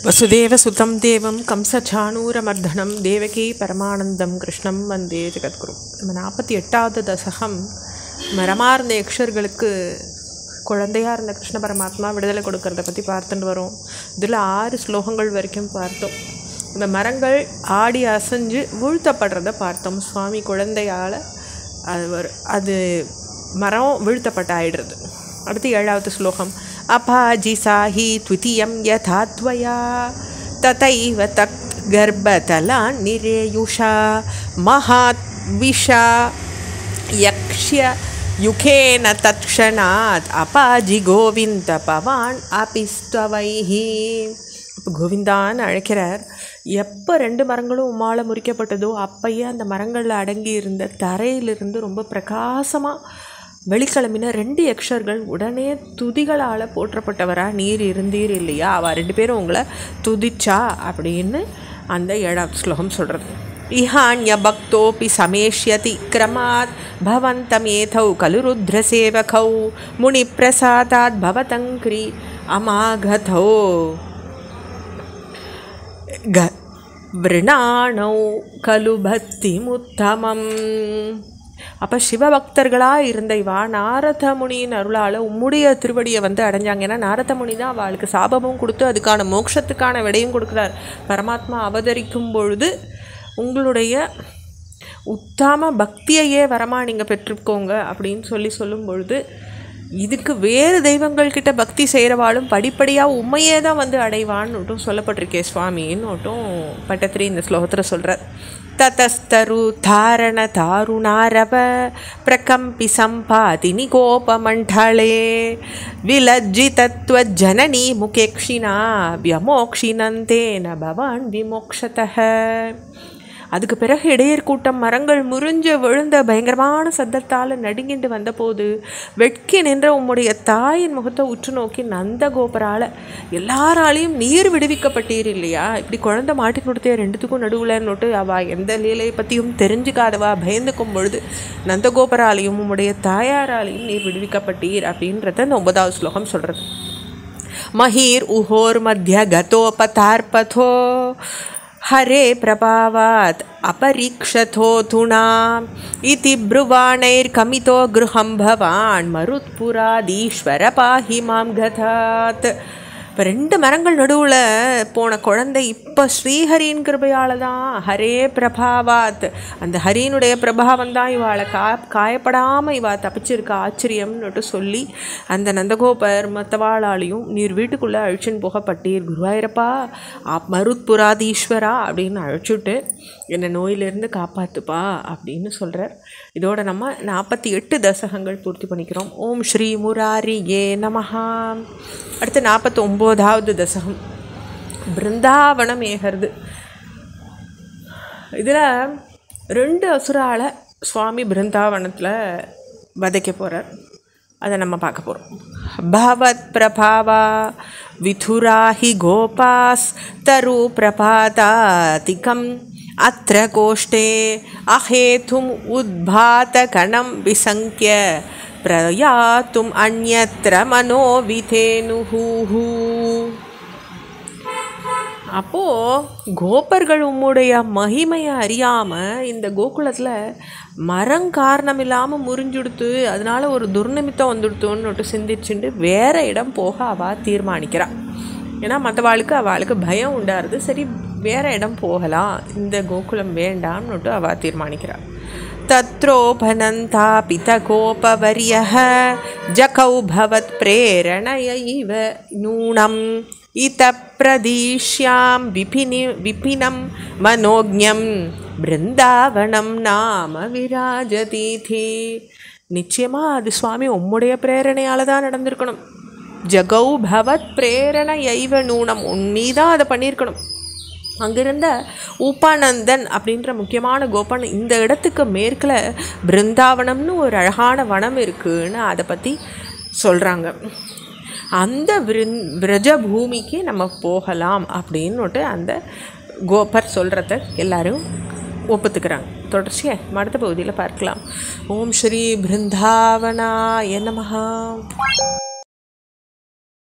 वसुदेवसुतं देवं कंसचाणूरमर्दनं देवकी பரமானந்தம் கிருஷ்ணம் வந்தே ஜெகத்குரு. நம்ம 48வது தசகம் மரமார்ந்த யக்ஷர்களுக்கு குழந்தையாக இருந்த கிருஷ்ண பரமாத்மா விடுதலை கொடுக்கறத பற்றி பார்த்துட்டு வரோம். இதில் 6 ஸ்லோகங்கள் வரைக்கும் பார்த்தோம். இந்த மரங்கள் ஆடி அசைஞ்சு வீழ்த்தப்படுறத பார்த்தோம். சுவாமி குழந்தையால் அது மரம் வீழ்த்தப்பட்ட ஆயிடுறது. அடுத்து 7வது ஸ்லோகம். அபாஜிசாஹி த்விதியம் யதாத்வயா ததைவ தத் கர்ப்பதலான் நிரேயுஷா மகாத் விஷா யக்ஷ்ய யுகேன தத்க்ஷணாத் அபாஜி கோவிந்த பவான் அபிஸ்தவைஹி. இப்போ கோவிந்தான்னு அழைக்கிறார். எப்போ 2 மரங்களும் உம்மால் முறிக்கப்பட்டதோ அப்பயே அந்த மரங்களில் அடங்கி இருந்த தரையிலிருந்து ரொம்ப பிரகாசமாக வெளிக்கிளம்பின 2 யக்ஷர்கள் உடனே துதிகளால் போற்றப்பட்டவரா நீர் இருந்தீர் இல்லையா, அவள் 2 பேரும் உங்களை துதிச்சா அப்படின்னு அந்த 7வது ஸ்லோகம் சொல்கிறது. இஹான்ய பக்தோபி சமேஷ்யதி கிரமாத் பவந்தமேதௌ கலுருத்ர சேவகௌ முனி பிரசாதாத் பவதங்கிரி அமாகதௌ விரணாணௌ கலு பக்தி முத்தமம். அப்போ சிவபக்தர்களாக இருந்த இவா நாரத முனியின் அருளால் உம்முடைய திருவடியை அடைஞ்சாங்க. ஏன்னா நாரத முனி தான் அவளுக்கு சாபமும் கொடுத்து அதுக்கான மோட்சத்துக்கான விடையும் கொடுக்குறார். பரமாத்மா அவதரிக்கும் பொழுது உங்களுடைய உத்தம பக்தியையே வரமா நீங்கள் பெற்றுக்கோங்க அப்படின்னு சொல்லும் பொழுது இதுக்கு வேறு தெய்வங்கள்கிட்ட பக்தி செய்கிறவாளும் படிப்படியாக உண்மையே தான் அடைவான்னு சொல்லப்பட்டிருக்கே சுவாமின்னு பட்டத்திரி இந்த ஸ்லோகத்தில் சொல்கிறார். ததஸ்தரு தாரண தாருணாரவ பிரகம்பி சம்பாதினி கோபமண்டலே விலஜ்ஜிதத்வ ஜனனி முகேக்ஷினா வியமோக்ஷினந்தேன பவான் விமோக்ஷதஹ. அதுக்கு பிறகு இடையர் கூட்டம் மரங்கள் முறிஞ்சு விழுந்த பயங்கரமான சத்தத்தால் நடுங்கிட்டு வந்தபோது வெட்கி நின்ற உம்முடைய தாயின் முகத்தை உற்று நோக்கி நந்த கோபரால் எல்லாராலையும் நீர் விடுவிக்கப்பட்டீர் இல்லையா. இப்படி குழந்தை மாட்டி கொடுத்தே 2த்துக்கும் நடுவுலன்னுட்டு அவள் எந்த லீலையை பற்றியும் தெரிஞ்சுக்காதவா பயந்துக்கும் பொழுது நந்தகோபராலையும் உம்முடைய தாயாராலையும் நீர் விடுவிக்கப்பட்டீர் அப்படின்றத இந்த 9வது ஸ்லோகம் சொல்கிறது. மஹீர் உஹோர் மத்திய கதோபதார்பதோ ஹரே பிரபாவாத் அபரீக்ஷதோதுனா இதி ப்ருவாணைர் கமிதோ கிருஹம் பவான் மருத்புராதீஸ்வர பாஹி மாம் கதாத். இப்போ 2 மரங்கள் நடுவில் போன குழந்தை இப்போ ஸ்ரீஹரியின் கிருபையால் தான் ஹரே பிரபாவாத் அந்த ஹரியினுடைய பிரபாவம் தான் இவாளை காயப்படாமல் இவா தப்பிச்சிருக்கா ஆச்சரியம்னுட்டு சொல்லி அந்த நந்தகோபர் மற்றவாளாலையும் நீர் வீட்டுக்குள்ளே அழிச்சுன்னு போகப்பட்டீர் குருவாயிரப்பா மருத்புராதீஸ்வரா அப்படின்னு அழைச்சிட்டு என்னை நோயிலிருந்து காப்பாற்றுப்பா அப்படின்னு சொல்கிறார். இதோட நம்ம 48 தசகங்கள் பூர்த்தி பண்ணிக்கிறோம். ஓம் ஸ்ரீ முராரி ஏ நமஹா. அடுத்து 49வது தசகம் பிருந்தாவனம் ஏகிறது. இதில் 2 அசுரால சுவாமி பிருந்தாவனத்தில் வதைக்க போகிறார். அதை நம்ம பார்க்க போகிறோம். பவத் பிரபாவா விதுராஹி கோபாஸ் தரு பிரபாதாதிகம் அத்ர கோஷ்டே அஹேதும் உத்பாத கணம் விசங்கிய பிரயாத்தும் அந்யத்ர மனோவிதேனுஹூ. அப்போது கோபர்கள் உம்முடைய மகிமையை அறியாமல் இந்த கோகுலத்தில் மரம் காரணம் இல்லாமல் முறிஞ்சுடுத்து அதனால் ஒரு துர்நிமித்தம் வந்துடுத்தோன்னு சிந்திச்சுட்டு வேறு இடம் போக அவள் தீர்மானிக்கிறாள். ஏன்னா மற்றவாளுக்கு அவளுக்கு பயம் உண்டாருது. சரி வேறு இடம் போகலாம், இந்த கோகுலம் வேண்டாம்னுட்டு அவள் தீர்மானிக்கிறாள். தத்ரோபனந்தா பிதகோபவரியஹ ஜகௌ பவத் பிரேரணயைவ நூனம் இத பிரதீஷ்யாம் விபினம் மனோஜ்ஞம் பிருந்தாவனம் நாம விராஜதீதி. நிச்சயமாக அது சுவாமி உம்முடைய பிரேரணையால் தான் நடந்திருக்கணும். ஜகௌ பவத் பிரேரணயைவ நூனம், நீ தான் அதை பண்ணியிருக்கணும். அங்கிருந்த உபானந்தன் அப்படின்ற முக்கியமான கோபன் இந்த இடத்துக்கு மேற்கில் பிருந்தாவனம்னு ஒரு அழகான வனம் இருக்குன்னு அதை பற்றி சொல்கிறாங்க. அந்த விரஜ பூமிக்கு நம்ம போகலாம் அப்படின்னுட்டு அந்த கோபர் சொல்கிறத எல்லாரும் ஒப்புத்துக்கிறாங்க. தொடர்ச்சியை அடுத்த பகுதியில் பார்க்கலாம். ஓம் ஸ்ரீ பிருந்தாவனாய நமஹ.